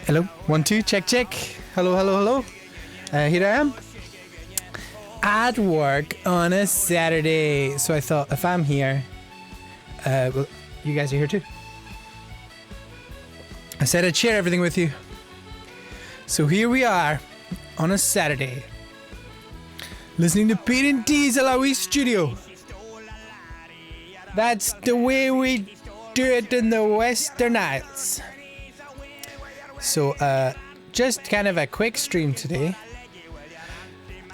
Hello, 1, 2, check, check. Hello, hello, hello. Here I am at work on a Saturday. So I thought, if I'm here, well, you guys are here too. I said I'd share everything with you. So here we are on a Saturday, listening to Pete and D's Alawi Studio. That's the way we do it in the Western Isles. So, just kind of a quick stream today.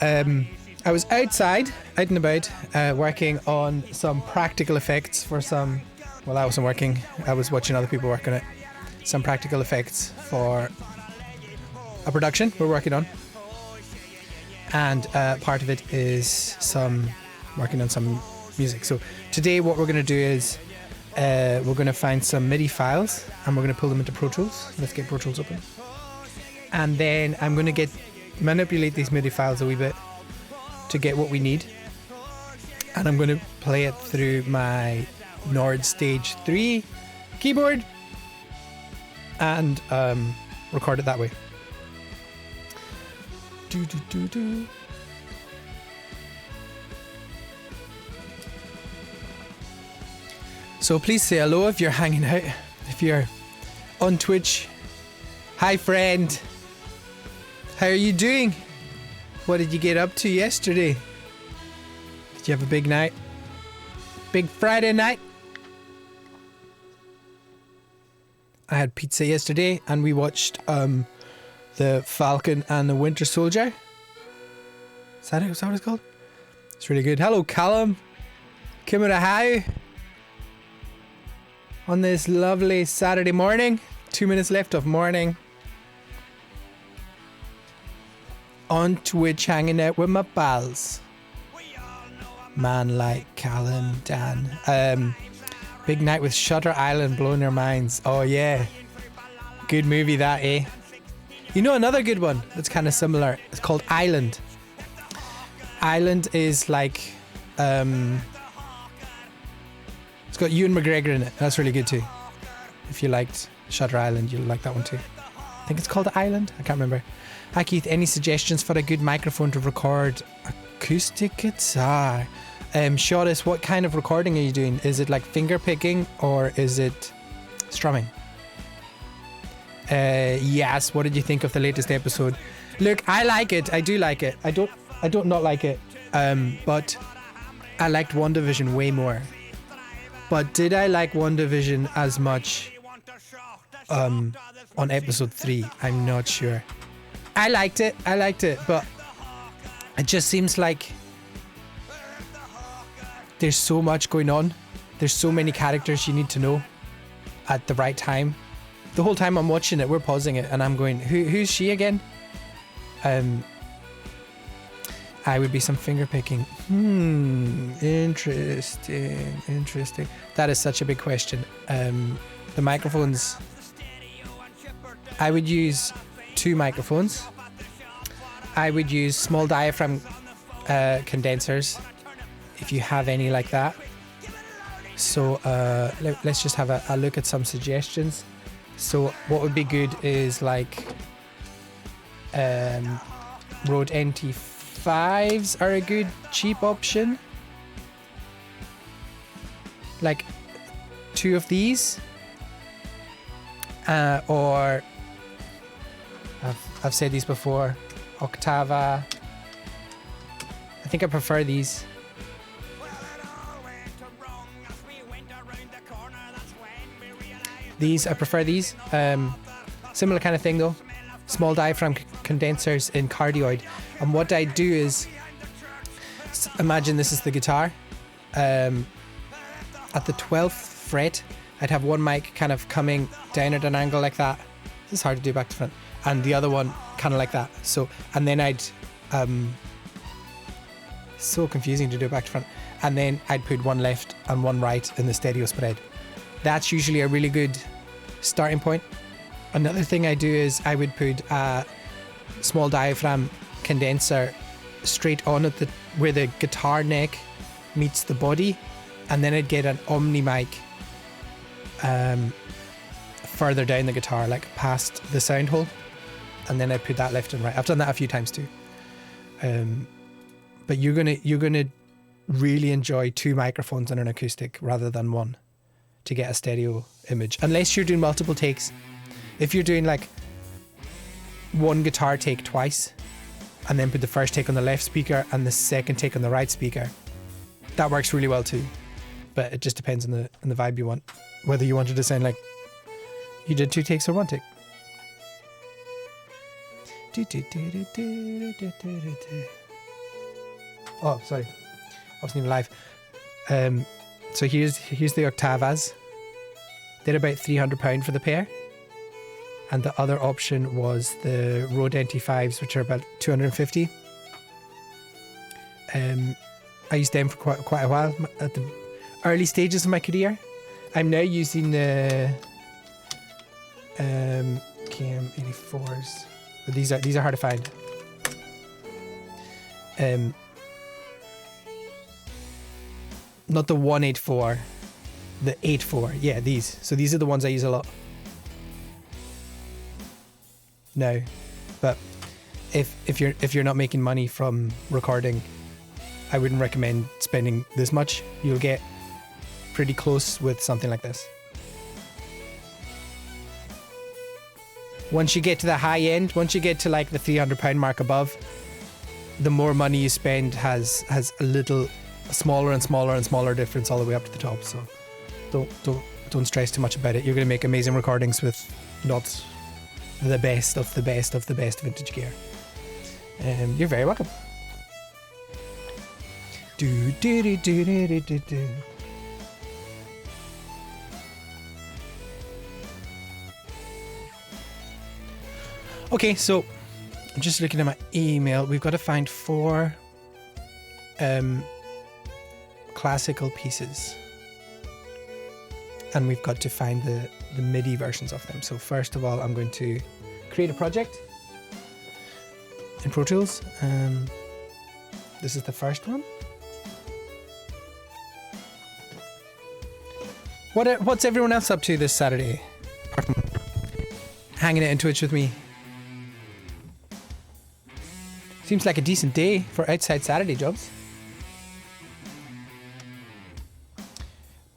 I was outside, out and about, working on some practical effects for some... Well, I wasn't working. I was watching other people work on it. Some practical effects for a production we're working on. And part of it is working on some music. So today what we're going to do is we're going to find some Midi files and we're going to pull them into Pro Tools. Let's get Pro Tools open. And then I'm going to manipulate these Midi files a wee bit to get what we need. And I'm going to play it through my Nord Stage 3 keyboard and record it that way. So please say hello if you're hanging out, if you're on Twitch. Hi friend, how are you doing? What did you get up to yesterday? Did you have a big night? Big Friday night? I had pizza yesterday and we watched the Falcon and the Winter Soldier. Is that what it's called? It's really good. Hello Callum. Kimura hi. On this lovely Saturday morning. 2 minutes left of morning. On Twitch hanging out with my pals. Man like Callum, Dan. Big night with Shutter Island blowing their minds. Oh yeah. Good movie that, eh? You know another good one that's kind of similar? It's called Island. Island is like... it's got Ewan McGregor in it. That's really good too. If you liked Shutter Island, you'll like that one too. I think it's called Island. I can't remember. Hi Keith, any suggestions for a good microphone to record acoustic guitar? Shortis, what kind of recording are you doing? Is it like finger picking or is it strumming? Yes, what did you think of the latest episode? Look, I like it. I do like it. I don't not like it. But I liked WandaVision way more. But did I like WandaVision as much on episode 3? I'm not sure. I liked it, but it just seems like there's so much going on. There's so many characters you need to know at the right time. The whole time I'm watching it, we're pausing it and I'm going, who's she again? I would be some finger picking. Interesting. That is such a big question. The microphones, I would use 2 microphones. I would use small diaphragm condensers if you have any like that. So let's just have a look at some suggestions. So what would be good is like Rode NT5s are a good cheap option. Like 2 of these, or I've said these before, Octava. I think I prefer these. I prefer these. Similar kind of thing though. Small diaphragm condensers in cardioid. And what I do is, imagine this is the guitar. At the 12th fret, I'd have one mic kind of coming down at an angle like that. This is hard to do back to front. And the other one kind of like that. So, and then I'd, so confusing to do back to front. And then I'd put one left and one right in the stereo spread. That's usually a really good starting point. Another thing I do is I would put a small diaphragm condenser straight on at where the guitar neck meets the body, and then I'd get an Omni mic further down the guitar, like past the sound hole, and then I'd put that left and right. I've done that a few times too. But you're gonna really enjoy 2 microphones and an acoustic rather than one to get a stereo image, unless you're doing multiple takes. If you're doing like one guitar take twice and then put the first take on the left speaker and the second take on the right speaker, that works really well too. But it just depends on the vibe you want, whether you wanted to sound like you did 2 takes or 1 take. Oh, sorry, I wasn't even live. So here's the Octavas. They're about £300 for the pair. And the other option was the Rode NT5s, which are about 250. I used them for quite a while at the early stages of my career. I'm now using the KM84s. But these are hard to find. Not the 184, the 84. Yeah, these. So these are the ones I use a lot. No, but if you're not making money from recording, I wouldn't recommend spending this much. You'll get pretty close with something like this. Once you get to the high end, once you get to like the £300 mark above, the more money you spend has a little smaller and smaller and smaller difference all the way up to the top. So don't stress too much about it. You're going to make amazing recordings with not the best of the best of the best vintage gear. You're very welcome. Do do do do do do do. Okay, so I'm just looking at my email. We've got to find 4 classical pieces, and we've got to find the MIDI versions of them. So first of all, I'm going to create a project in Pro Tools. This is the first one. What's everyone else up to this Saturday? Apart from hanging out in Twitch with me. Seems like a decent day for outside Saturday jobs.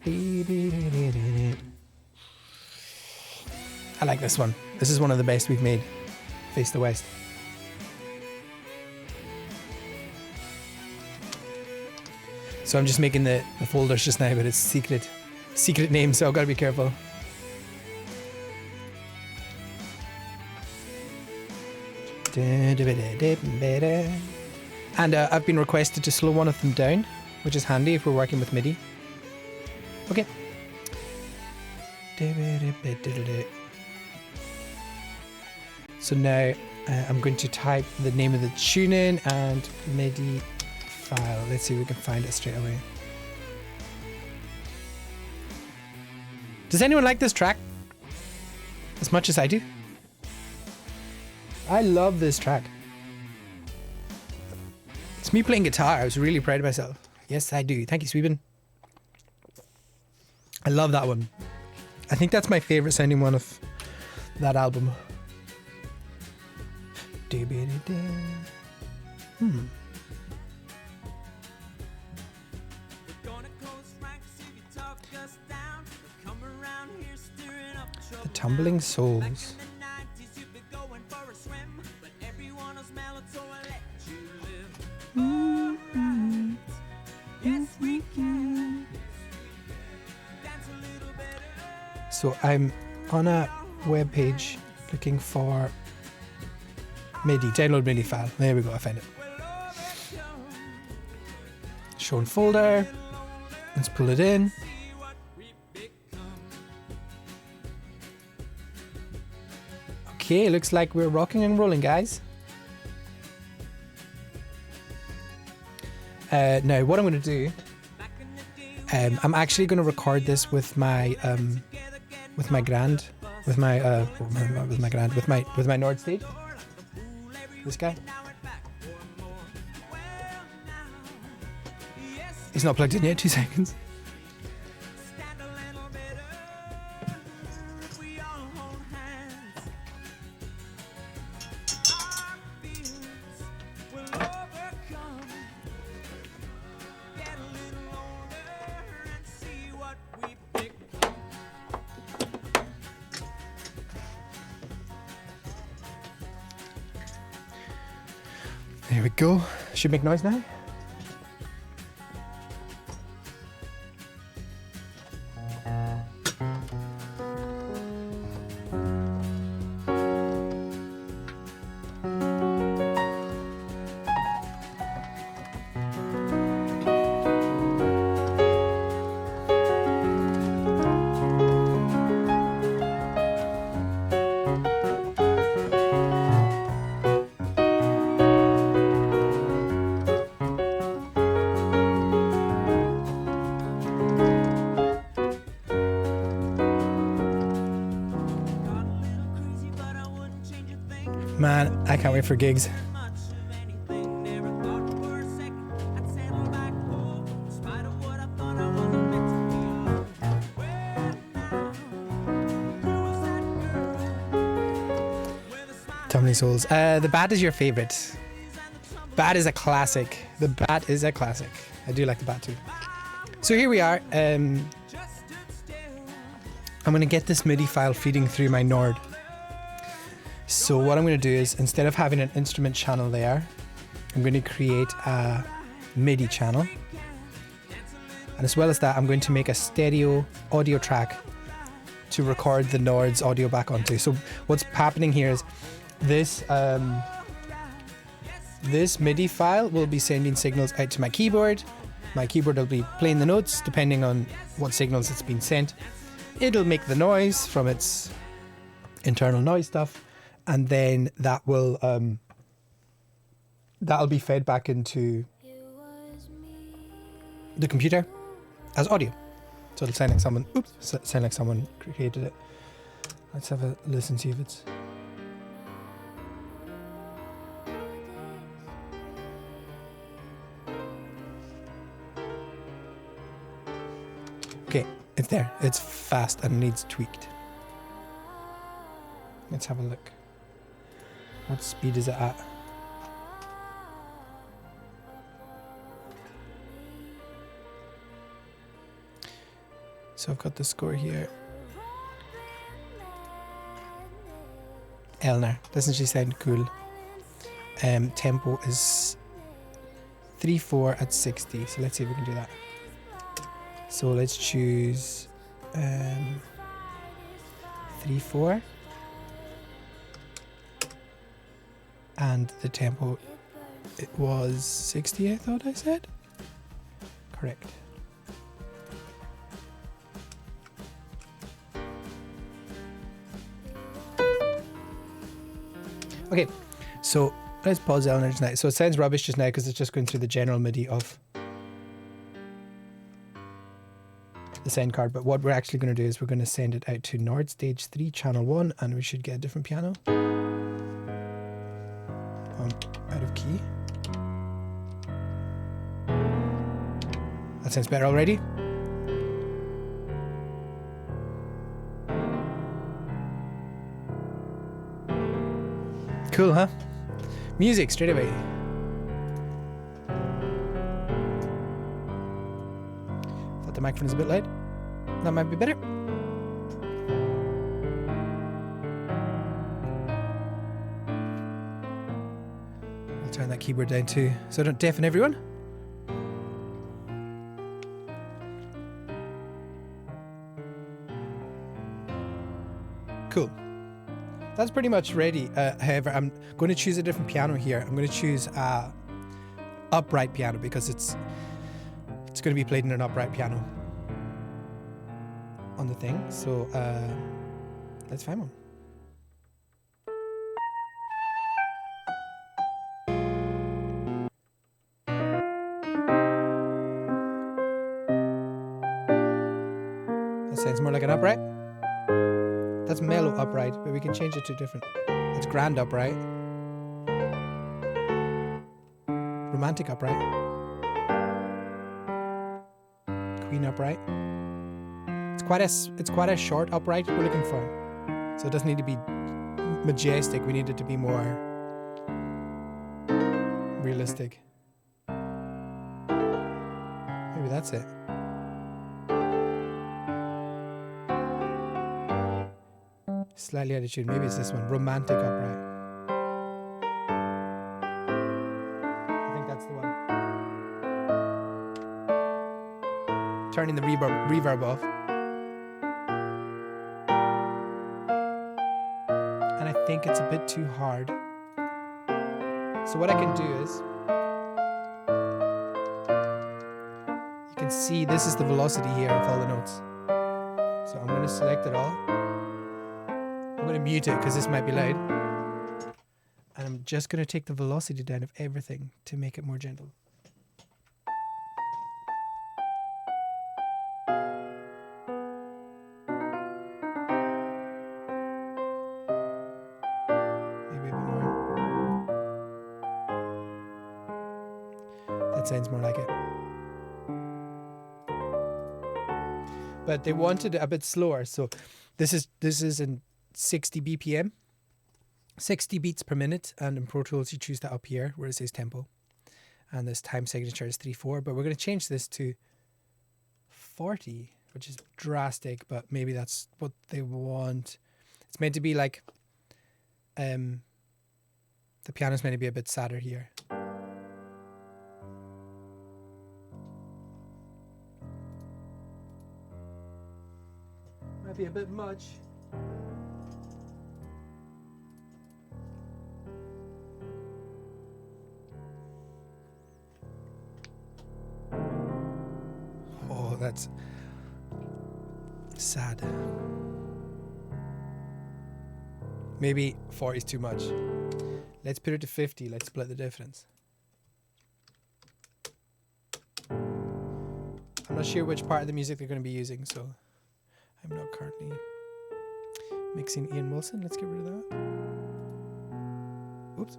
I like this one. This is one of the best we've made. Face the West. So I'm just making the folders just now, but it's secret name, so I've got to be careful. And I've been requested to slow one of them down, which is handy if we're working with MIDI. Okay. So now I'm going to type the name of the tune in and MIDI file. Let's see if we can find it straight away. Does anyone like this track as much as I do? I love this track. It's me playing guitar. I was really proud of myself. Yes, I do. Thank you, Sweden. I love that one. I think that's my favorite sounding one of that album. The Tumbling Souls. So I'm on a web page looking for Midi, download Midi file. There we go, I found it. Shown folder. Let's pull it in. Okay, looks like we're rocking and rolling, guys. Now, what I'm going to do, I'm actually going to record this with my Nord stage. This guy. He's not plugged in yet. 2 seconds. There we go. Should make noise now. Man, I can't wait for gigs. Tumbling Souls. The Bat is your favorite. Bat is a classic. The Bat is a classic. I do like the Bat too. So here we are. I'm going to get this MIDI file feeding through my Nord. So what I'm going to do is, instead of having an instrument channel there, I'm going to create a MIDI channel. And as well as that, I'm going to make a stereo audio track to record the Nord's audio back onto. So what's happening here is this this MIDI file will be sending signals out to my keyboard. My keyboard will be playing the notes depending on what signals it's been sent. It'll make the noise from its internal noise stuff. And then that will that'll be fed back into the computer as audio. So it'll sound like someone created it. Let's have a listen, see if it's. Okay, it's there. It's fast and needs tweaked. Let's have a look. What speed is it at? So I've got the score here. Elner, doesn't she sound cool? Tempo is 3/4 at 60. So let's see if we can do that. So let's choose 3/4. And the tempo, it was 60, I thought I said. Correct. Okay, so let's pause Eleanor just now. So it sounds rubbish just now because it's just going through the general MIDI of the sound card. But what we're actually going to do is we're going to send it out to Nord Stage 3, Channel 1, and we should get a different piano. Out of key. That sounds better already. Cool, huh? Music straight away. Thought the microphone's a bit loud. That might be better. I'll turn that keyboard down too, so I don't deafen everyone. Cool. That's pretty much ready. However, I'm going to choose a different piano here. I'm going to choose a upright piano because it's going to be played in an upright piano on the thing. So let's find one. That sounds more like an upright. That's mellow upright, but we can change it to different. It's grand upright. Romantic upright. Queen upright. It's quite a short upright we're looking for. So it doesn't need to be majestic, we need it to be more realistic. Maybe that's it. Slightly out of tune. Maybe it's this one. Romantic upright. I think that's the one. Turning the reverb off. And I think it's a bit too hard. So what I can do is, you can see this is the velocity here of all the notes. So I'm going to select it all. I'm going to mute it because this might be loud. And I'm just going to take the velocity down of everything to make it more gentle. Maybe a bit more. That sounds more like it. But they wanted it a bit slower, so this is in 60 BPM, 60 beats per minute, and in Pro Tools you choose that up here where it says tempo, and this time signature is 3/4, but we're going to change this to 40, which is drastic, but maybe that's what they want. It's meant to be like the piano's meant to be a bit sadder here. Might be a bit much. That's sad. Maybe 40 is too much. Let's put it to 50. Let's split the difference. I'm not sure which part of the music they're going to be using, so I'm not currently mixing Ian Wilson. Let's get rid of that. Oops.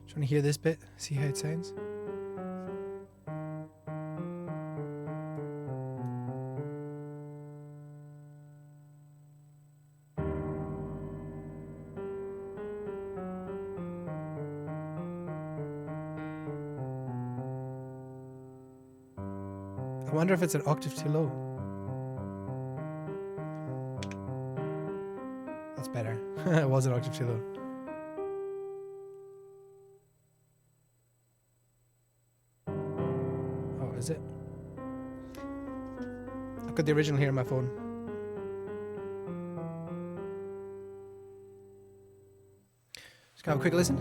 Do you want to hear this bit? See how it sounds? I wonder if it's an octave too low. That's better. It was an octave too low. Is it? I've got the original here on my phone. Just have a quick listen.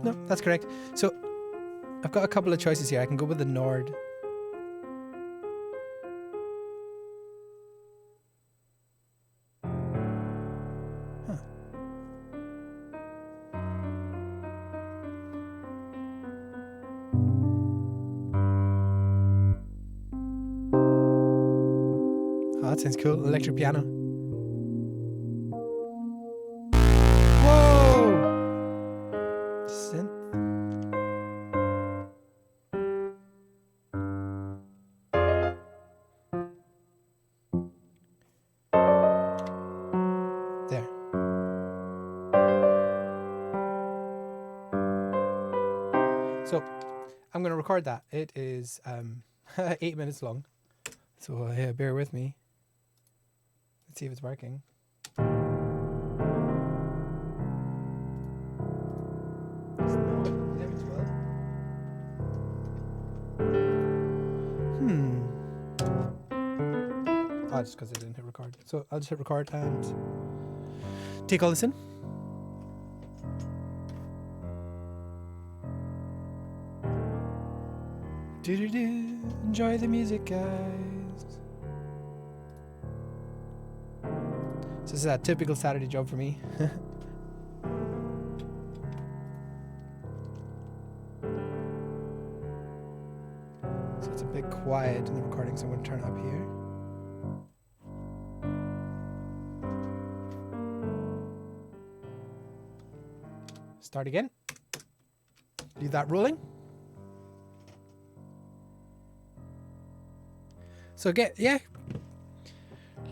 No, that's correct. So I've got a couple of choices here. I can go with the Nord. that sounds cool. Electric piano. Whoa! Synth. There. So I'm going to record that. It is 8 minutes long. So yeah, bear with me. Let's see if it's working. It's not 11:12. Oh, just because I didn't hit record. So I'll just hit record and take all this in. Enjoy the music, guys. So this is a typical Saturday job for me. So it's a bit quiet in the recording, so I'm going to turn it up here. Start again. Leave that rolling. So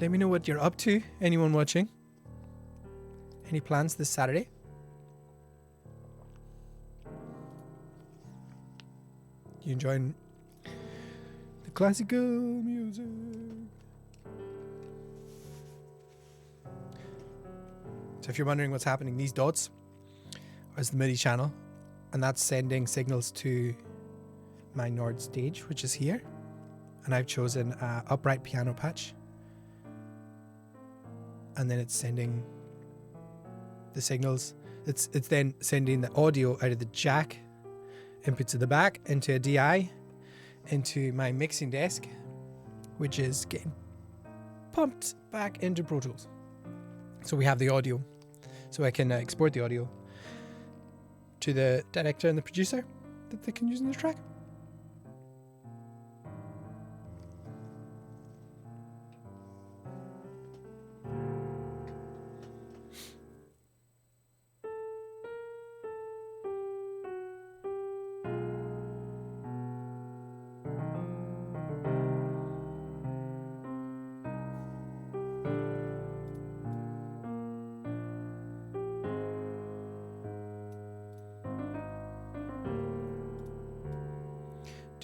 let me know what you're up to. Anyone watching? Any plans this Saturday? You enjoying the classical music? So if you're wondering what's happening, these dots is the Midi channel, and that's sending signals to my Nord stage, which is here. And I've chosen an upright piano patch, and then it's sending the signals. It's then sending the audio out of the jack input to the back into a DI into my mixing desk, which is getting pumped back into Pro Tools. So we have the audio, so I can export the audio to the director and the producer that they can use in the track.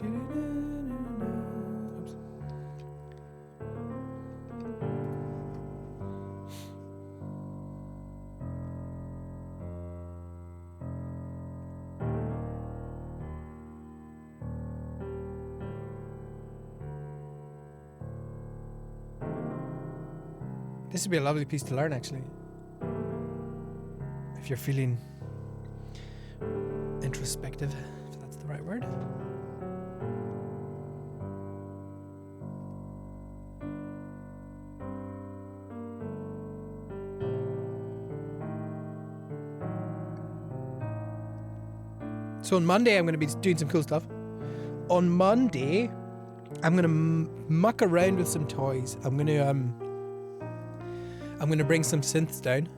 Oops. This would be a lovely piece to learn, actually, if you're feeling introspective, if that's the right word. So on Monday, I'm going to be doing some cool stuff. On Monday, I'm going to muck around with some toys. I'm going to bring some synths down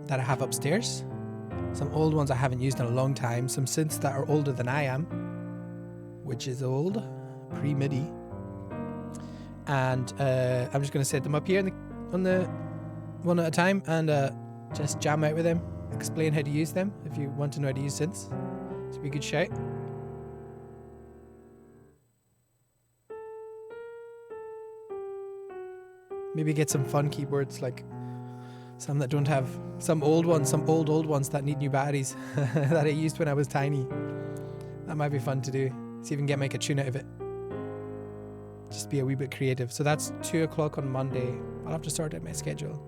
that I have upstairs. Some old ones I haven't used in a long time. Some synths that are older than I am, which is old, pre-Midi. And I'm just going to set them up here on the one at a time and just jam out with them. Explain how to use them if you want to know how to use synths. It's a good shout. Maybe get some fun keyboards, like some that don't have, some old ones that need new batteries that I used when I was tiny. That might be fun to do. See if we can make a tune out of it. Just be a wee bit creative. So that's 2 o'clock on Monday. I'll have to sort out my schedule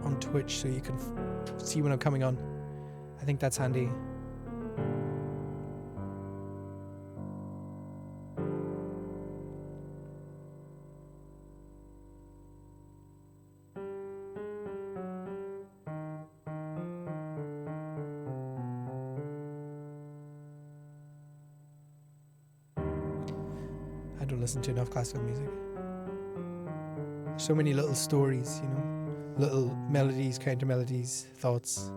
on Twitch so you can see when I'm coming on. I think that's handy. I don't listen to enough classical music. So many little stories, little melodies, counter melodies, thoughts.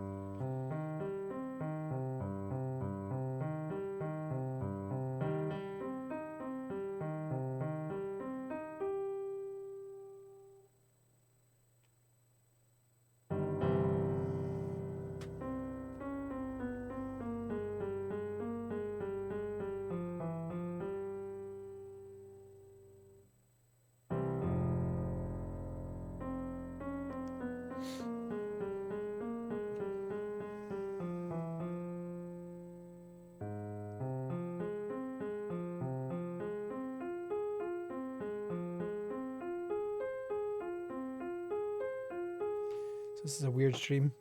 This is a weird stream.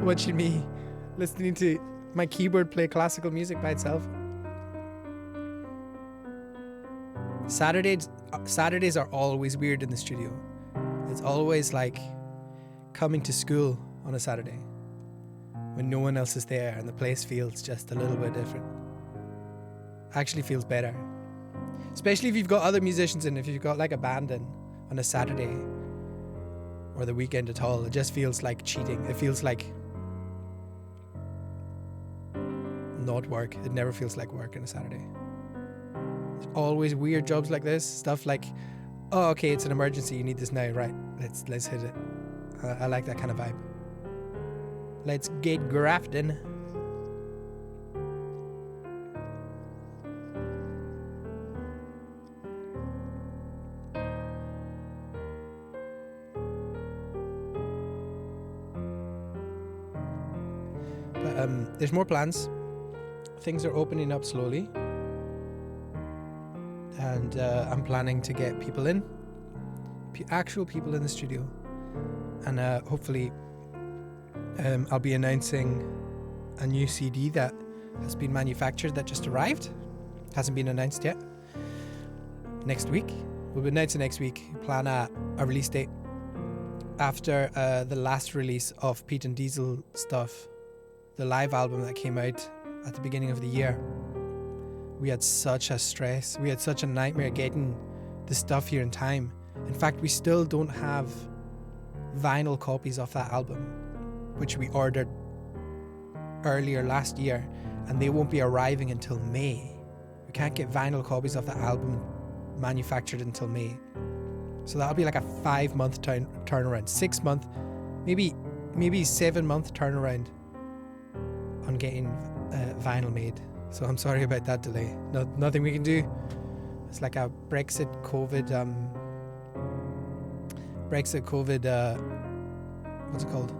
Watching me listening to my keyboard play classical music by itself. Saturdays are always weird in the studio. It's always like coming to school on a Saturday when no one else is there and the place feels just a little bit different. Actually feels better. Especially if you've got other musicians in, if you've got like a band in on a Saturday or the weekend at all, it just feels like cheating. It feels like not work. It never feels like work on a Saturday. There's always weird jobs like this. Stuff like, oh, okay, it's an emergency. You need this now, right? Let's hit it. I like that kind of vibe. Let's get grafting. But there's more plans. Things are opening up slowly. And I'm planning to get people in. Actual people in the studio. And hopefully I'll be announcing a new CD that has been manufactured that just arrived. Hasn't been announced yet. Next week. We'll be announcing next week. Plan a release date after the last release of Pete and Diesel stuff, the live album that came out at the beginning of the year. We had such a stress. We had such a nightmare getting the stuff here in time. In fact, we still don't have vinyl copies of that album, which we ordered earlier last year, and they won't be arriving until May. We can't get vinyl copies of that album manufactured until May. So that'll be like a 5-month turnaround, 6 month, maybe 7-month turnaround on getting vinyl made. So I'm sorry about that delay. Nothing we can do. It's like a Brexit COVID, what's it called?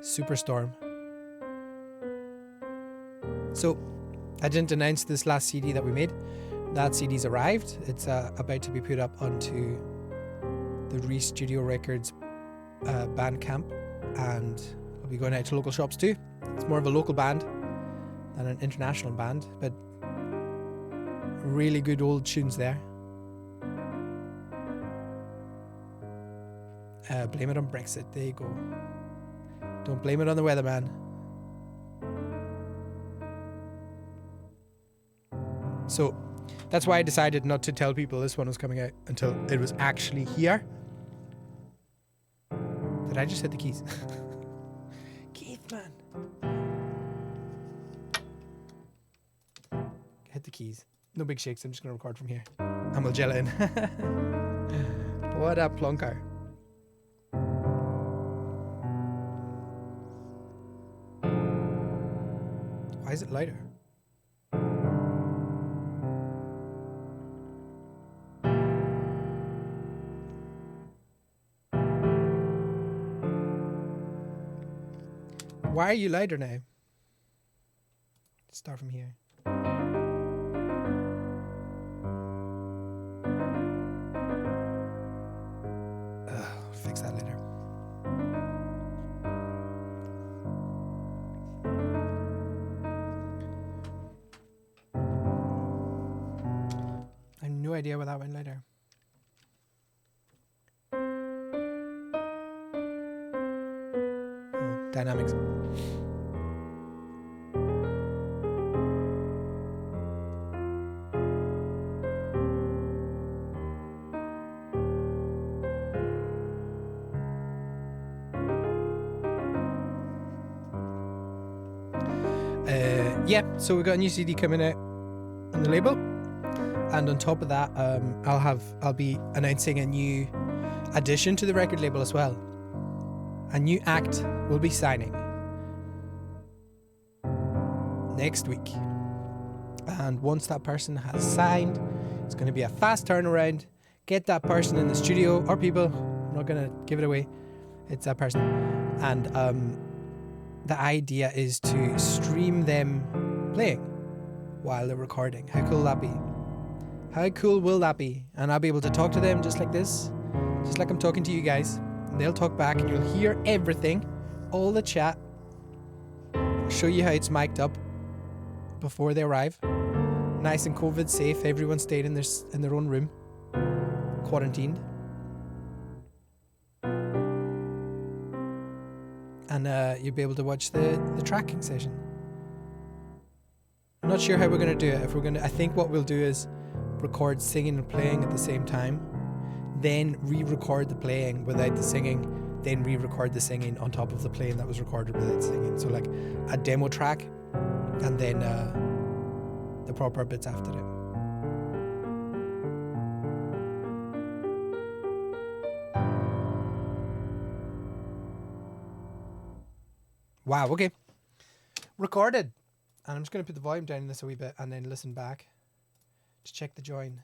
Superstorm. So I didn't announce this last CD that we made. That CD's arrived. It's about to be put up onto the Reese Studio Records Bandcamp, and I'll be going out to local shops too. It's more of a local band than an international band, but really good old tunes there. Blame it on Brexit. There you go. Don't blame it on the weatherman. So that's why I decided not to tell people this one was coming out until it was actually here. Did I just hit the keys? Keith, man. Hit the keys. No big shakes. I'm just going to record from here. And we'll gel it in. What a plonker. Why is it lighter? Why are you lighter now? Let's start from here. Fix that later. I have no idea why that went later. Oh, dynamics. Yeah, so we've got a new CD coming out on the label, and on top of that, I'll be announcing a new addition to the record label as well. A new act will be signing next week, and once that person has signed, it's going to be a fast turnaround. Get that person in the studio, or people. I'm not going to give it away. It's that person, and the idea is to stream them playing while they're recording. How cool will that be? How cool will that be? And I'll be able to talk to them just like this, just like I'm talking to you guys. And they'll talk back, and you'll hear everything, all the chat. I'll show you how it's mic'd up before they arrive. Nice and COVID safe. Everyone stayed in their own room, quarantined. And you'll be able to watch the tracking session. I'm not sure how we're going to do it. I think what we'll do is record singing and playing at the same time, then re-record the playing without the singing, then re-record the singing on top of the playing that was recorded without singing. So like a demo track, and then the proper bits after it. Wow, okay. Recorded. And I'm just going to put the volume down in this a wee bit and then listen back to check the join.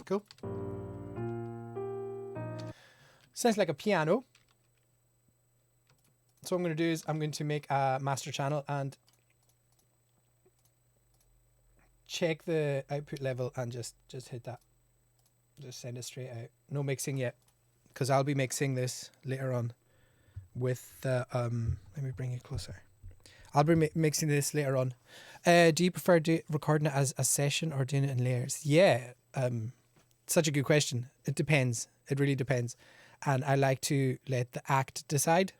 Cool. Sounds like a piano. So what I'm going to do is I'm going to make a master channel and check the output level and just hit that. Just send it straight out. No mixing yet, because I'll be mixing this later on with the let me bring it closer. I'll be mixing this later on. Do you prefer recording it as a session or doing it in layers? Yeah, such a good question. It depends. It really depends. And I like to let the act decide.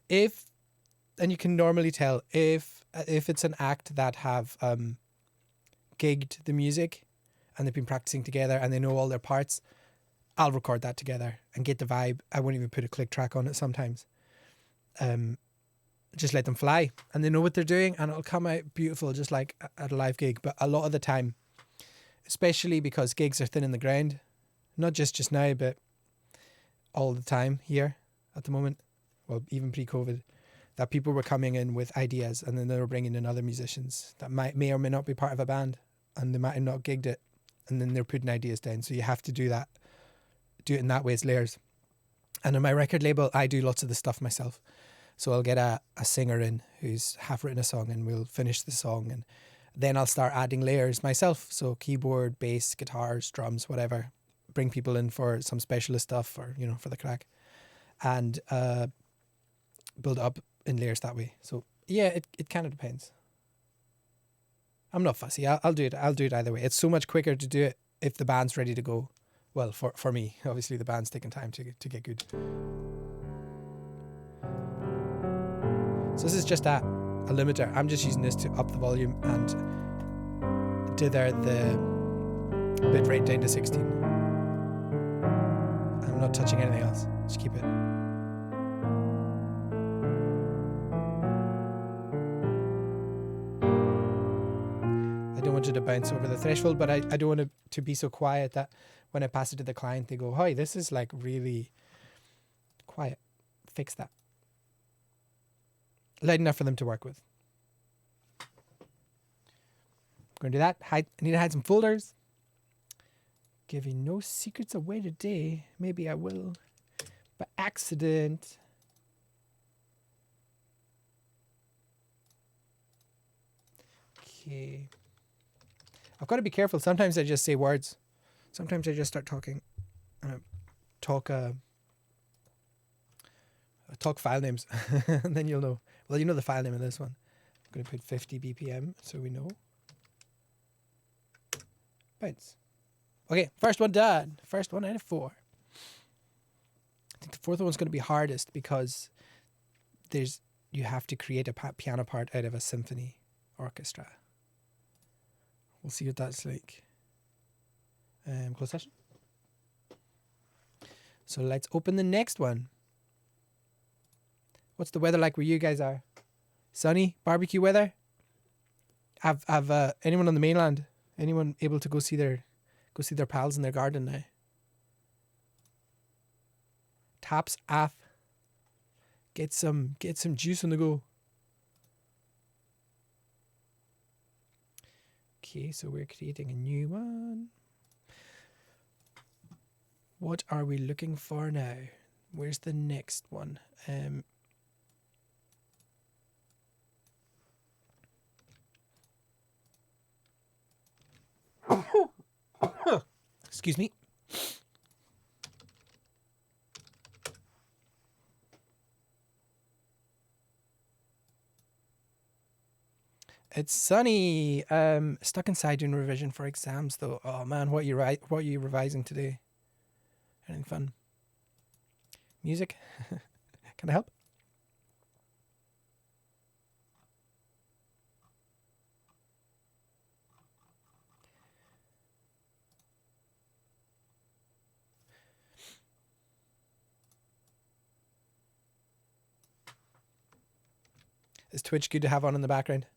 And you can normally tell if it's an act that have gigged the music and they've been practicing together and they know all their parts, I'll record that together and get the vibe. I won't even put a click track on it sometimes. Just let them fly and they know what they're doing and it'll come out beautiful just like at a live gig. But a lot of the time, especially because gigs are thin in the ground, not just now, but all the time here at the moment, well, even pre-COVID, that people were coming in with ideas and then they were bringing in other musicians that may or may not be part of a band and they might have not gigged it and then they're putting ideas down. So you have to do it in that way, it's layers. And on my record label, I do lots of the stuff myself. So I'll get a singer in who's half written a song and we'll finish the song and then I'll start adding layers myself. So keyboard, bass, guitars, drums, whatever. Bring people in for some specialist stuff or, for the crack. And build up in layers that way. So yeah, it kind of depends. I'm not fussy. I'll do it. I'll do it either way. It's so much quicker to do it if the band's ready to go. Well, for me, obviously the band's taking time to get good. So this is just a limiter. I'm just using this to up the volume and dither the bitrate down to 16. I'm not touching anything else. Just keep it. To bounce over the threshold, but I don't want it to be so quiet that when I pass it to the client they go, "Hi, this is like really quiet. Fix that." Loud enough for them to work with. I'm going to do that. I need to hide some folders. Giving no secrets away today. Maybe I will by accident. Okay. I've got to be careful. Sometimes I just say words. Sometimes I just start talking. Talk file names. And then you'll know. Well, you know the file name of this one. I'm going to put 50 BPM so we know. Bounce. Okay, first one done. First one out of 4. I think the fourth one's going to be hardest because there's you have to create a piano part out of a symphony orchestra. We'll see what that's like. Close session. So let's open the next one. What's the weather like where you guys are? Sunny? Barbecue weather? Have anyone on the mainland? Anyone able to go see their pals in their garden now? Taps off. Get some juice on the go. Okay, so we're creating a new one. What are we looking for now? Where's the next one? Excuse me. It's sunny. Stuck inside doing revision for exams though. Oh man, what are you revising today? Anything fun? Music? Can I help? Is Twitch good to have on in the background?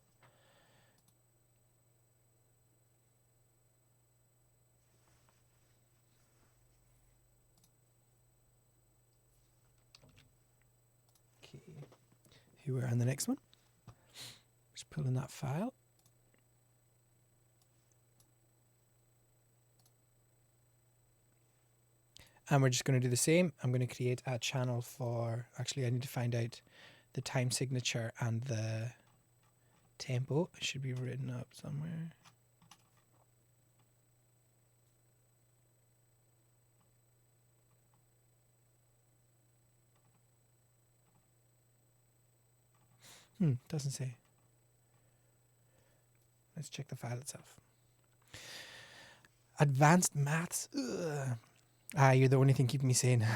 Okay. Here we're on the next one. Just pulling that file. And we're just going to do the same. I'm going to create a channel for... Actually, I need to find out the time signature and the tempo. It should be written up somewhere. Doesn't say. Let's check the file itself. Advanced maths. Ugh. You're the only thing keeping me sane.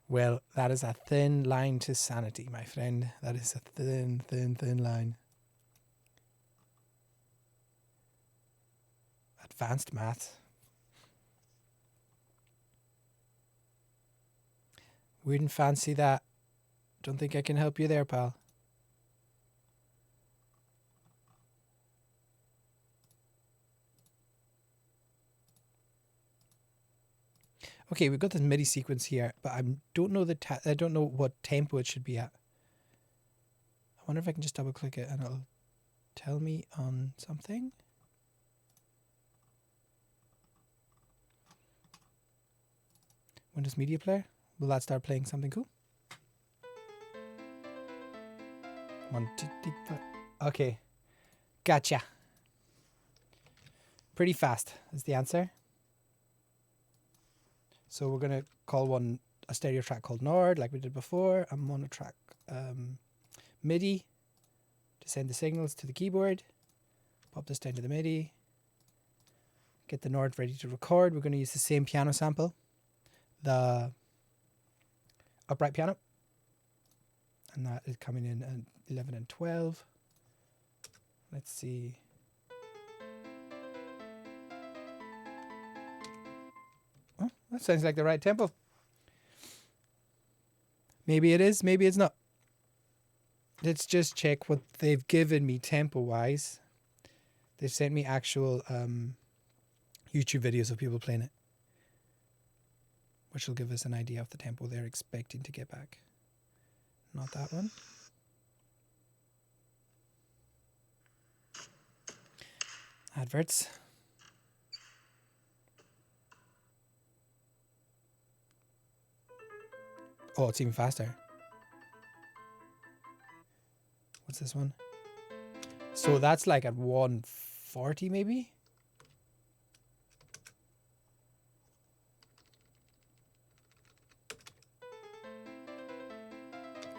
Well, that is a thin line to sanity, my friend. That is a thin, thin, thin line. Advanced maths. Wouldn't fancy that. Don't think I can help you there, pal. Okay, we've got this MIDI sequence here, but I don't know I don't know what tempo it should be at. I wonder if I can just double click it and it'll tell me on something. Windows Media Player. Will that start playing something cool? 1, 2, 3, 4. Okay. Gotcha. Pretty fast is the answer. So we're going to call one a stereo track called Nord, like we did before, and mono track MIDI to send the signals to the keyboard. Pop this down to the MIDI. Get the Nord ready to record. We're going to use the same piano sample, the upright piano, and that is coming in at 11 and 12. Let's see. Oh, that sounds like the right tempo. Maybe it is, maybe it's not. Let's just check what they've given me tempo-wise. They've sent me actual YouTube videos of people playing it, which will give us an idea of the tempo they're expecting to get back. Not that one. Adverts. Oh, it's even faster. What's this one? So that's like at 140 maybe?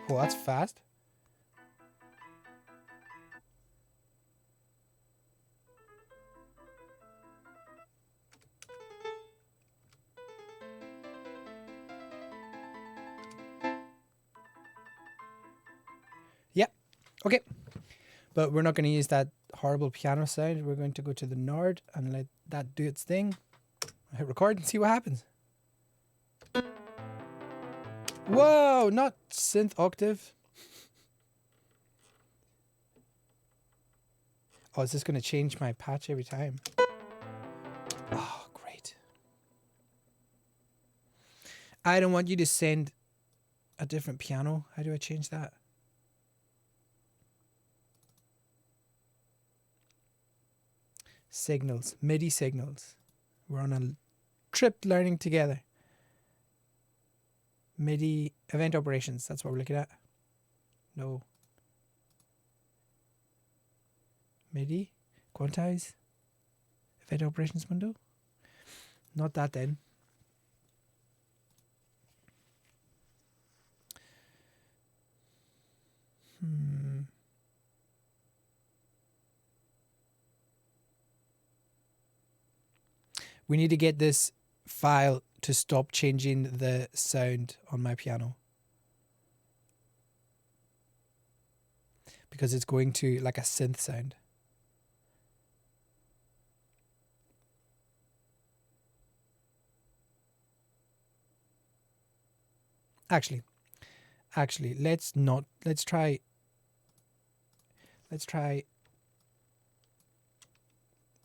Oh, that's fast. Okay, but we're not going to use that horrible piano sound. We're going to go to the Nord and let that do its thing. Hit record and see what happens. Whoa, not synth octave. Oh, is this going to change my patch every time? Oh, great. I don't want you to send a different piano. How do I change that? Signals, MIDI signals. We're on a trip learning together. MIDI event operations. That's what we're looking at. No. MIDI, quantize, event operations window. Not that then. We need to get this file to stop changing the sound on my piano. Because it's going to like a synth sound. Actually, let's try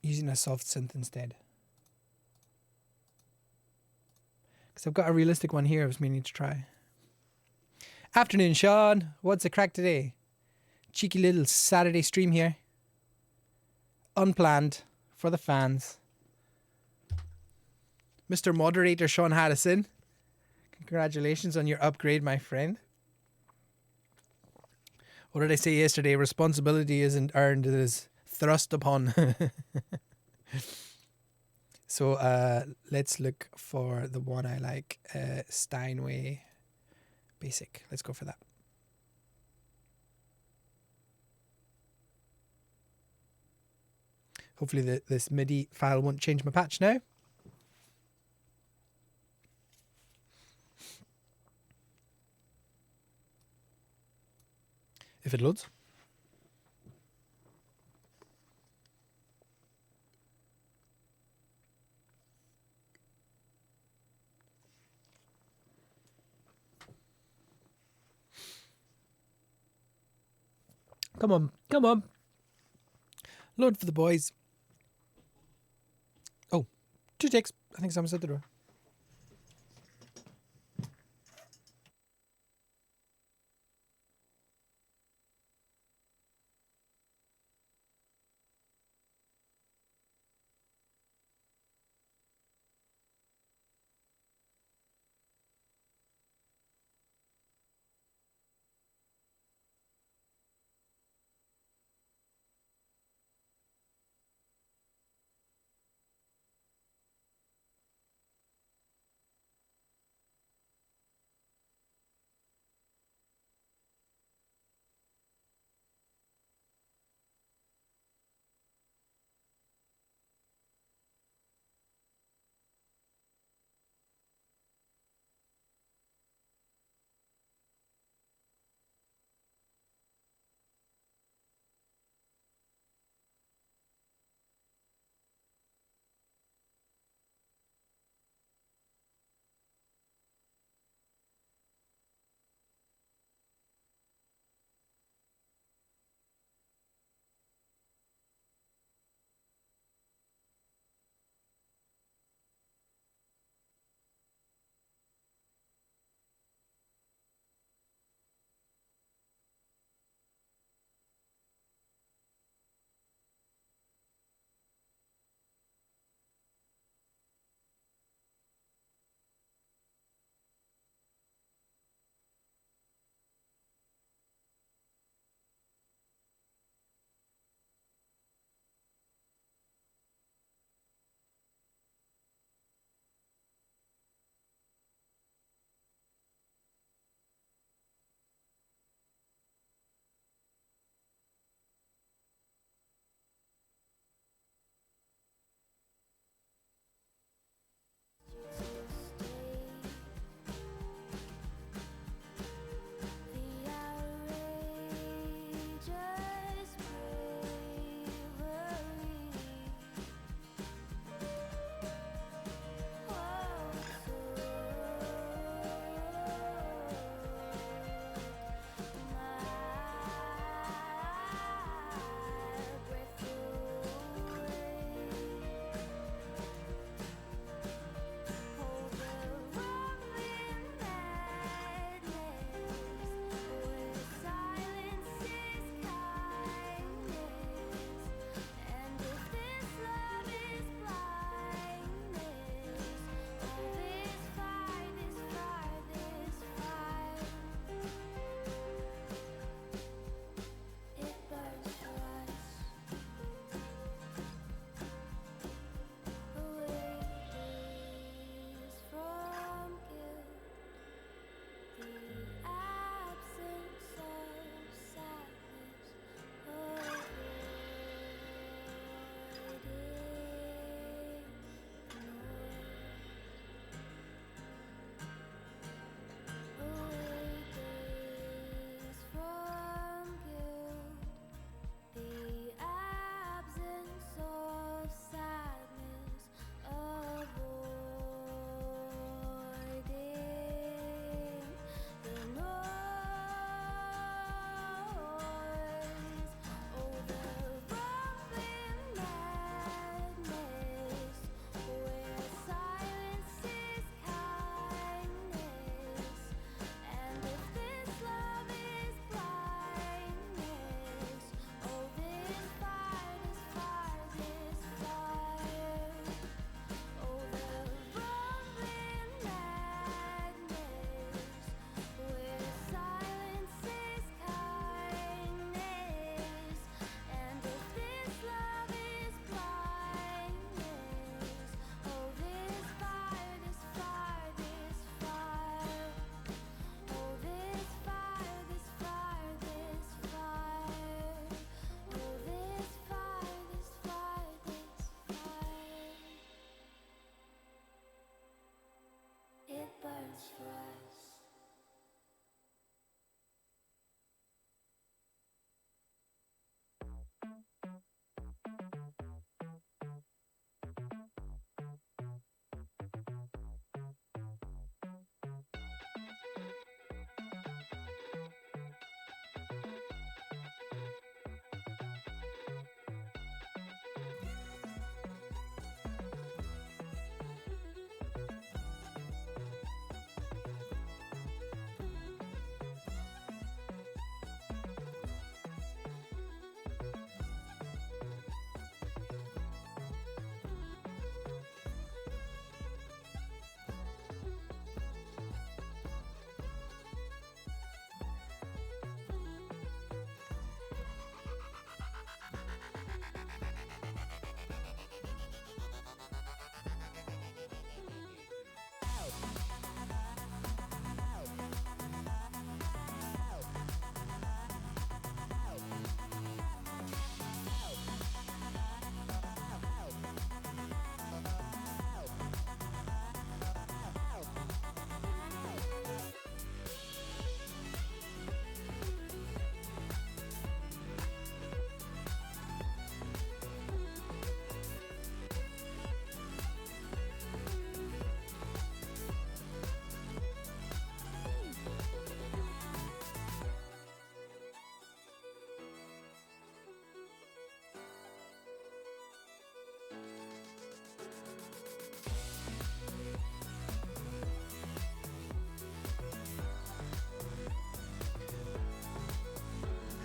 using a soft synth instead. Because I've got a realistic one here I was meaning to try. Afternoon, Sean. What's the crack today? Cheeky little Saturday stream here. Unplanned for the fans. Mr. Moderator Sean Haddison. Congratulations on your upgrade, my friend. What did I say yesterday? Responsibility isn't earned, it is thrust upon. So let's look for the one I like. Steinway Basic. Let's go for that. Hopefully this MIDI file won't change my patch now. If it loads. Come on, come on. Load for the boys. Oh, 2 ticks. I think someone's at the door.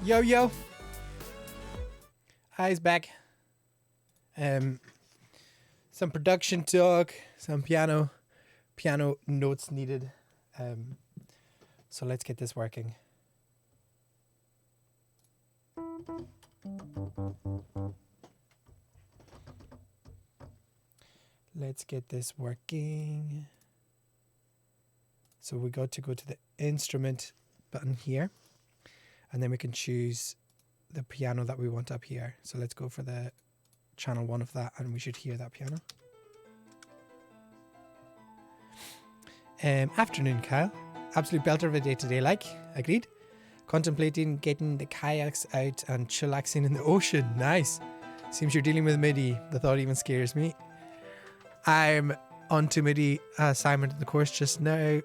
Yo, yo. Eyes back. Some production talk, some piano notes needed. So let's get this working. Let's get this working. So we got to go to the instrument button here, and then we can choose the piano that we want up here. So let's go for the channel 1 of that, and we should hear that piano. Afternoon, Kyle. Absolute belter of a day today, like. Agreed. Contemplating getting the kayaks out and chillaxing in the ocean. Nice. Seems you're dealing with Midi. The thought even scares me. I'm onto Midi assignment in the course just now.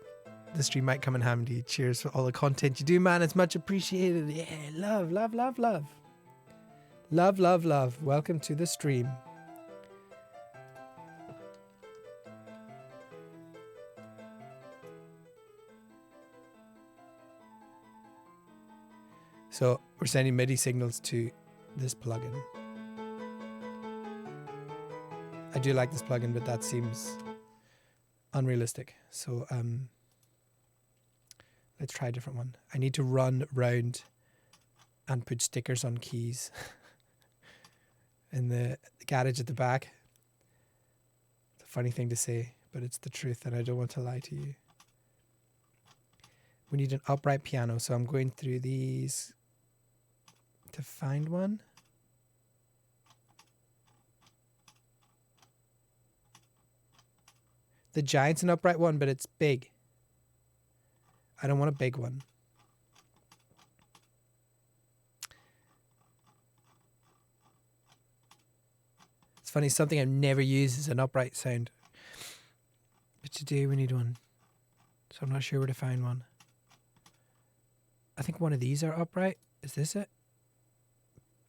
The stream might come in handy. Cheers for all the content you do, man. It's much appreciated. Yeah, love, love, love, love. Love, love, love. Welcome to the stream. So we're sending MIDI signals to this plugin. I do like this plugin, but that seems unrealistic. So let's try a different one. I need to run round and put stickers on keys in the garage at the back. It's a funny thing to say, but it's the truth, and I don't want to lie to you. We need an upright piano, so I'm going through these to find one. The Giant's an upright one, but it's big. I don't want a big one. It's funny, something I've never used is an upright sound. But today we need one. So I'm not sure where to find one. I think one of these are upright. Is this it?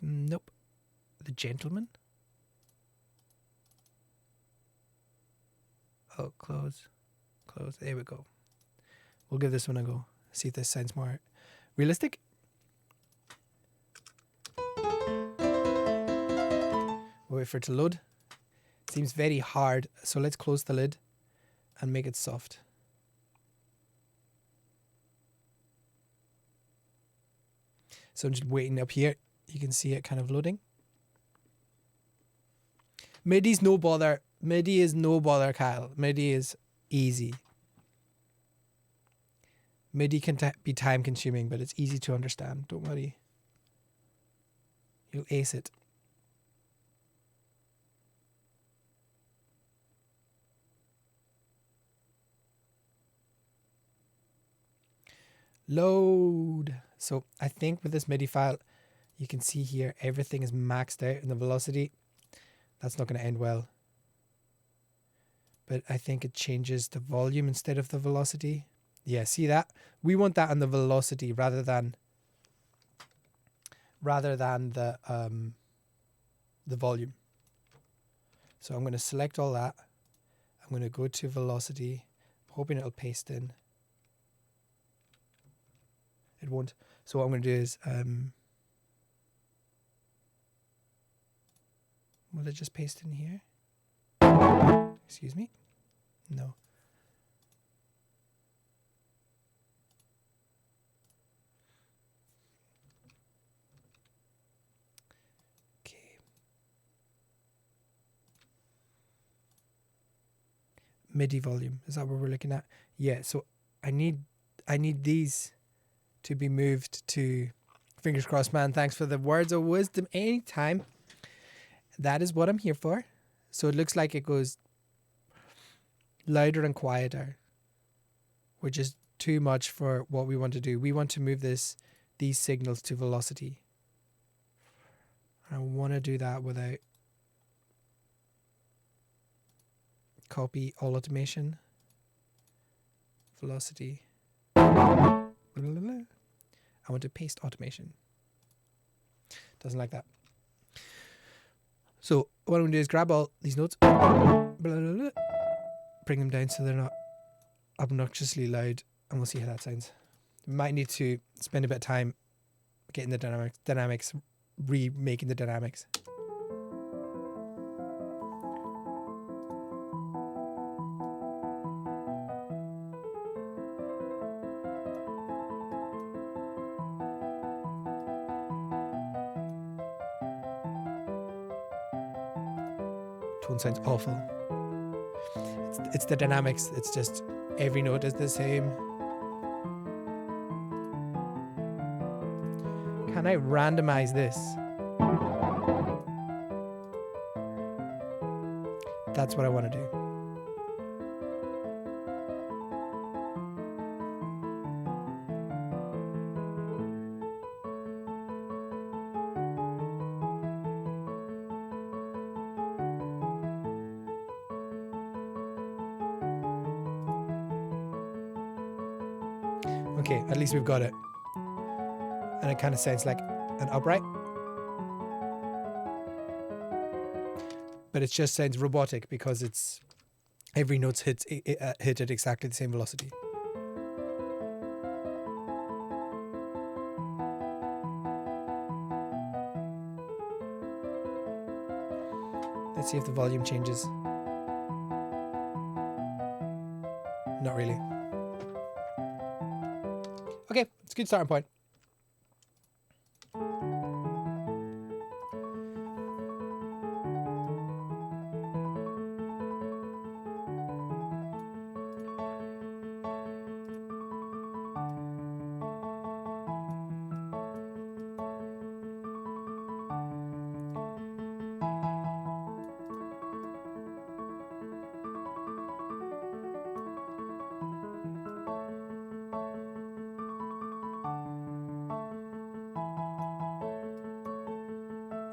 Nope. The Gentleman? Oh, close. Close. There we go. We'll give this one a go. See if this sounds more realistic. We'll wait for it to load. It seems very hard, so let's close the lid and make it soft. So I'm just waiting up here. You can see it kind of loading. Midi's no bother. Midi is no bother, Kyle. Midi is easy. Midi can be time consuming, but it's easy to understand. Don't worry. You'll ace it. Load. So I think with this MIDI file, you can see here everything is maxed out in the velocity. That's not going to end well. But I think it changes the volume instead of the velocity. Yeah, see that? We want that on the velocity rather than the volume. So I'm going to select all that. I'm going to go to velocity, hoping it'll paste in. It won't. So what I'm going to do is, will it just paste in here? Excuse me? No. Okay. MIDI volume, is that what we're looking at? Yeah, so I need these to be moved to, fingers crossed, man. Thanks for the words of wisdom anytime. That is what I'm here for. So it looks like it goes louder and quieter, which is too much for what we want to do. We want to move these signals to velocity. I want to do that without copy all automation. Velocity. I want to paste automation. Doesn't like that. So what I'm going to do is grab all these notes, bring them down so they're not obnoxiously loud, and we'll see how that sounds. We might need to spend a bit of time getting the dynamics, remaking the dynamics. Tone sounds awful. It's the dynamics. It's just every note is the same. Can I randomize this? That's what I want to do. Okay, at least we've got it. And it kind of sounds like an upright. But it just sounds robotic because it's every note's hit at exactly the same velocity. Let's see if the volume changes. Not really. Okay, it's a good starting point.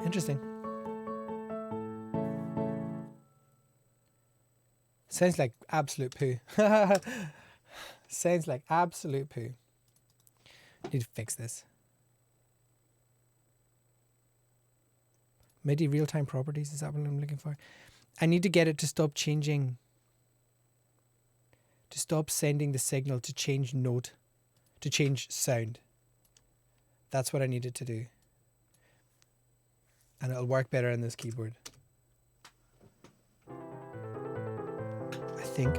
Interesting. Sounds like absolute poo. Sounds like absolute poo. Need to fix this. Midi real-time properties, is that what I'm looking for? I need to get it to stop changing, to stop sending the signal to change note, to change sound. That's what I needed to do. And it'll work better on this keyboard, I think.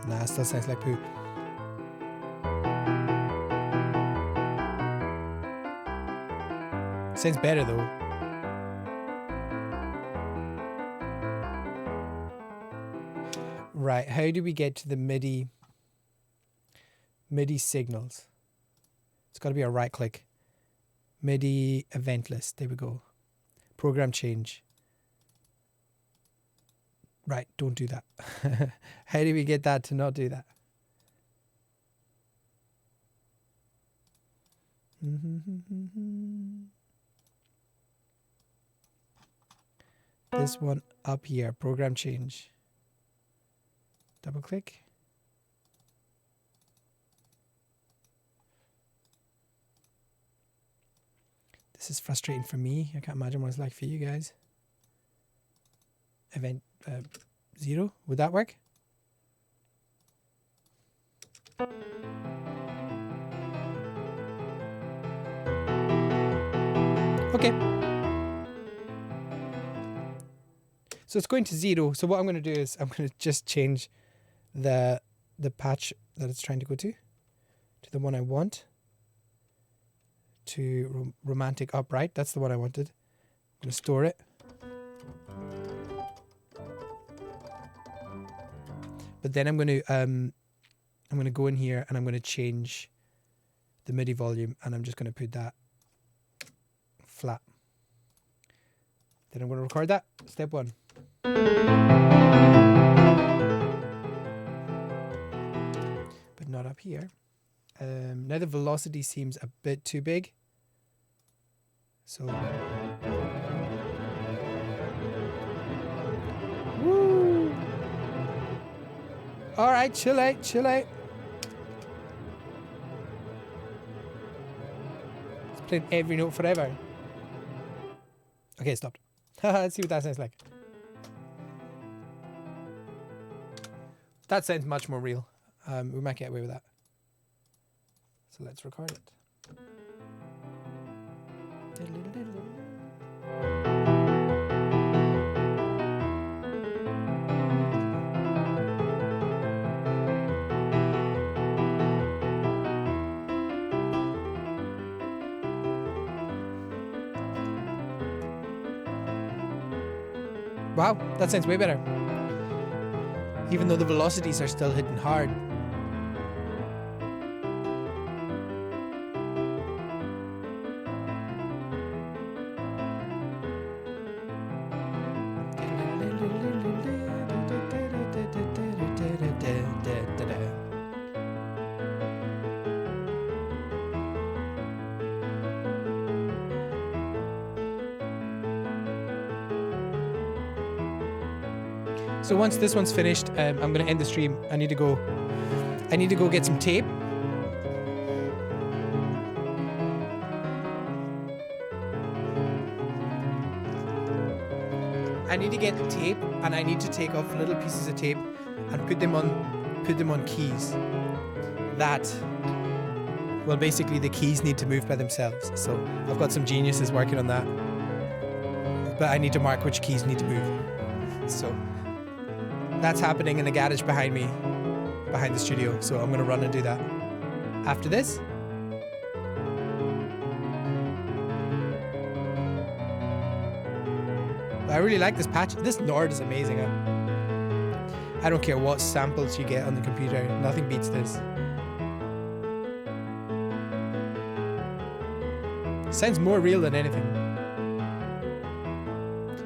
Nah, it still sounds like poo. Sounds better though. Right, how do we get to the MIDI signals? It's got to be a right click. MIDI event list. There we go. Program change. Right, don't do that. How do we get that to not do that? This one up here, program change. Double click. This is frustrating for me. I can't imagine what it's like for you guys. Event 0, would that work? Okay. So it's going to 0. So what I'm going to do is I'm going to just change the patch that it's trying to go to the one I want. To romantic upright. That's the one I wanted. I'm going to store it. But then I'm going to go in here and I'm going to change the MIDI volume, and I'm just going to put that flat. Then I'm going to record that. Step 1. But not up here. Now the velocity seems a bit too big. So, woo! All right, chill out, chill out. It's playing every note forever. Okay, stopped. Let's see what that sounds like. That sounds much more real. We might get away with that. So let's record it. Wow, that sounds way better. Even though the velocities are still hitting hard. So once this one's finished, I'm going to end the stream. I need to go get some tape. I need to get tape, and I need to take off little pieces of tape and put them on keys. Well, basically the keys need to move by themselves. So I've got some geniuses working on that, but I need to mark which keys need to move. So that's happening in the garage behind me, behind the studio. So I'm going to run and do that after this. I really like this patch. This Nord is amazing. I don't care what samples you get on the computer. Nothing beats this. It sounds more real than anything.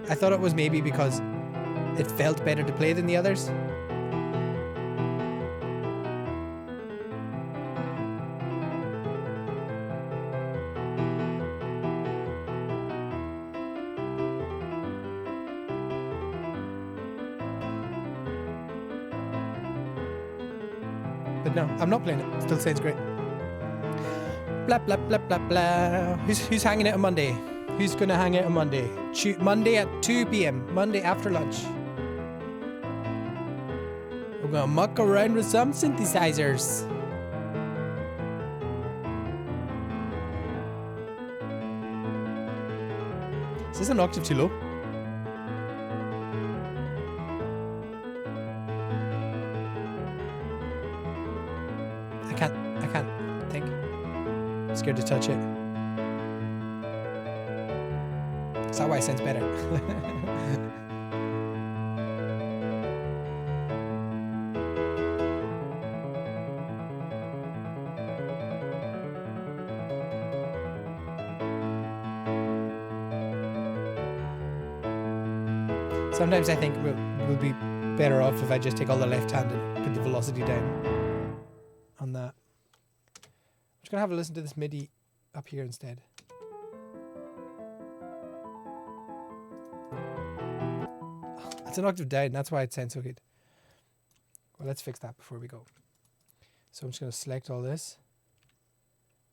I thought it was maybe because it felt better to play than the others. But no, I'm not playing it. It still sounds great. Blah, blah, blah, blah, blah. Who's hanging out on Monday? Who's going to hang out on Monday? Monday at 2 p.m. Monday after lunch. We're going to muck around with some synthesizers. Is this an octave too low? I can't think. I'm scared to touch it. Is that why it sounds better? Sometimes I think we'll be better off if I just take all the left hand and put the velocity down on that. I'm just going to have a listen to this MIDI up here instead. It's an octave down, that's why it sounds so good. Well, let's fix that before we go. So I'm just going to select all this.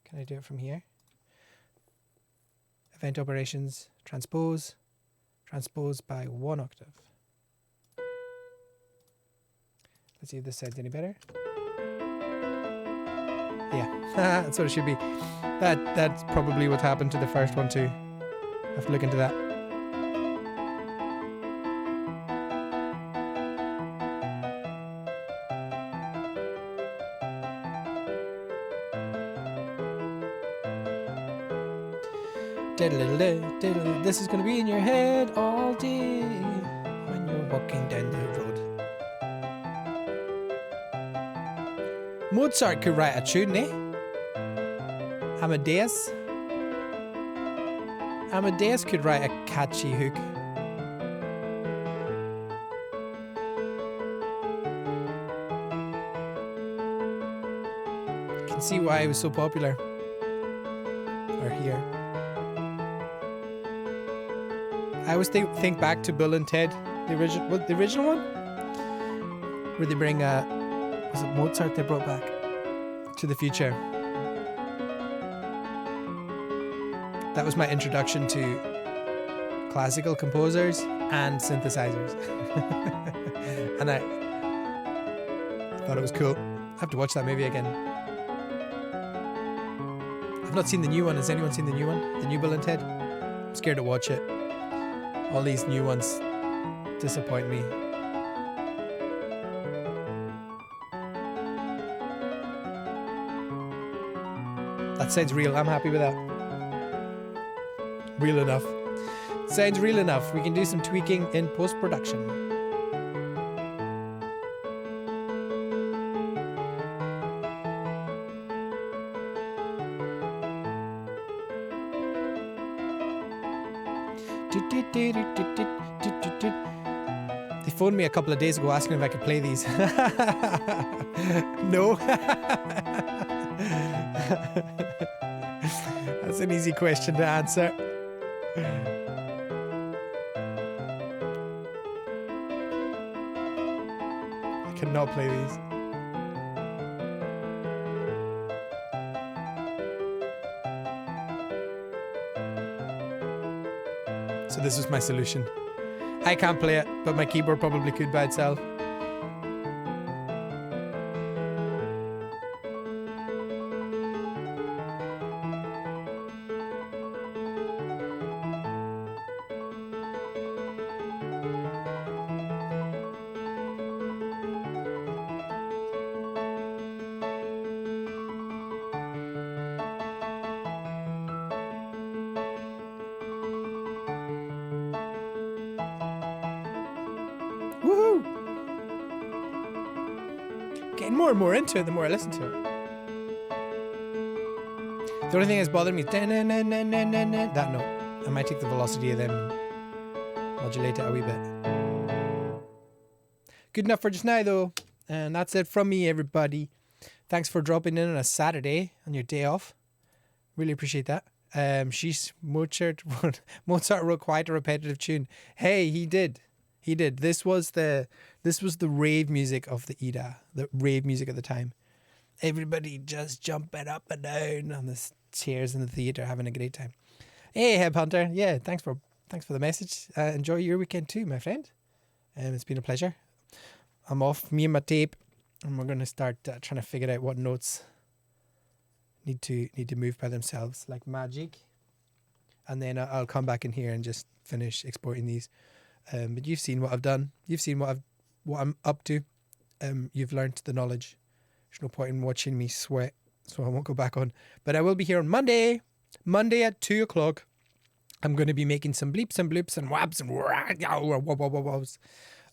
Can I do it from here? Event operations, transpose by 1 octave. Let's see if this sounds any better. Yeah, that's what it should be. That's probably what happened to the first one too. I have to look into that. This is going to be in your head all day when you're walking down the road. Mozart could write a tune, eh? Amadeus could write a catchy hook. You can see why he was so popular. Or here. I always think back to Bill and Ted, the original one, where they bring was it Mozart they brought back to the future. That was my introduction to classical composers and synthesizers, and I thought it was cool. I have to watch that movie again. I've not seen the new one. Has anyone seen the new one? The new Bill and Ted? I'm scared to watch it. All these new ones disappoint me. That sounds real. I'm happy with that. Real enough. Sounds real enough. We can do some tweaking in post-production. They phoned me a couple of days ago asking if I could play these. No. That's an easy question to answer. I cannot play these. So this was my solution. I can't play it, but my keyboard probably could by itself. Woohoo! Getting more and more into it the more I listen to it. The only thing that's bothering me is that note. I might take the velocity of them and modulate it a wee bit. Good enough for just now though. And that's it from me, everybody. Thanks for dropping in on a Saturday on your day off. Really appreciate that. Mozart wrote quite a repetitive tune. Hey, he did. This was the rave music of the Ida, the rave music at the time. Everybody just jumping up and down on the chairs in the theatre, having a great time. Hey, Heb Hunter, yeah, thanks for the message. Enjoy your weekend too, my friend. It's been a pleasure. I'm off, me and my tape, and we're going to start trying to figure out what notes need to move by themselves, like magic. And then I'll come back in here and just finish exporting these. But you've seen what I've done. You've seen what I'm up to. You've learned the knowledge. There's no point in watching me sweat, so I won't go back on. But I will be here on Monday at 2:00. I'm going to be making some bleeps and bloops and wabs and wabs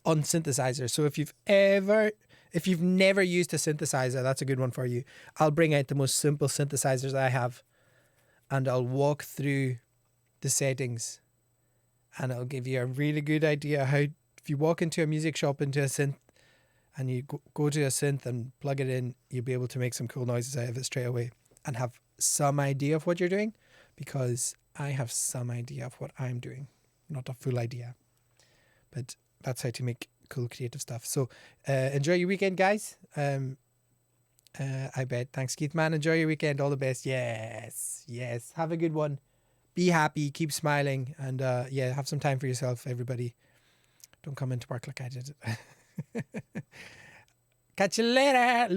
on synthesizer. So if you've never used a synthesizer, that's a good one for you. I'll bring out the most simple synthesizers I have, and I'll walk through the settings. And it'll give you a really good idea how, if you walk into a music shop, into a synth, and you go to a synth and plug it in, you'll be able to make some cool noises out of it straight away and have some idea of what you're doing, because I have some idea of what I'm doing, not a full idea. But that's how to make cool creative stuff. So enjoy your weekend, guys. I bet. Thanks, Keith, man. Enjoy your weekend. All the best. Yes. Have a good one. Be happy, keep smiling, and have some time for yourself, everybody. Don't come into work like I did. Catch you later.